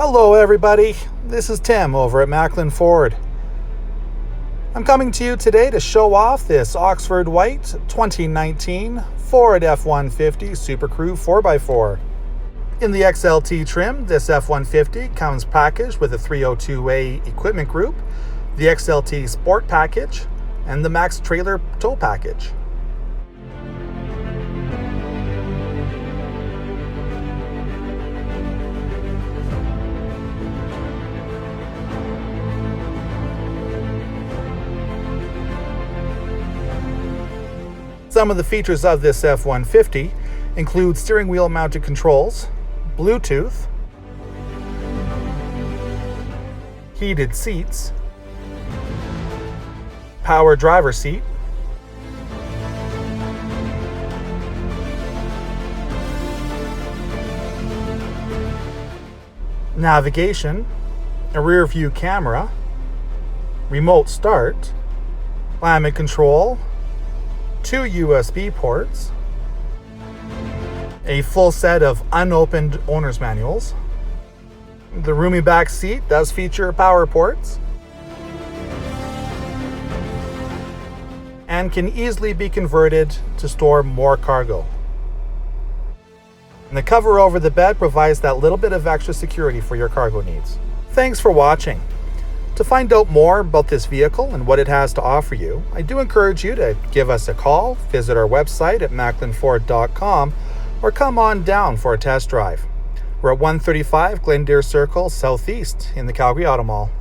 Hello everybody, this is Tim over at Maclin Ford. I'm coming to you today to show off this Oxford White 2019 Ford F-150 SuperCrew 4x4. In the XLT trim, this F-150 comes packaged with a 302A equipment group, the XLT Sport package, and the Max Trailer tow package. Some of the features of this F-150 include steering wheel mounted controls, Bluetooth, heated seats, power driver seat, navigation, a rear view camera, remote start, climate control, 2 USB ports, a full set of unopened owner's manuals. The roomy back seat does feature power ports and can easily be converted to store more cargo. And the cover over the bed provides that little bit of extra security for your cargo needs. Thanks for watching. To find out more about this vehicle and what it has to offer you, I do encourage you to give us a call, visit our website at maclinford.com, or come on down for a test drive. We're at 135 Glendere Circle Southeast in the Calgary Auto Mall.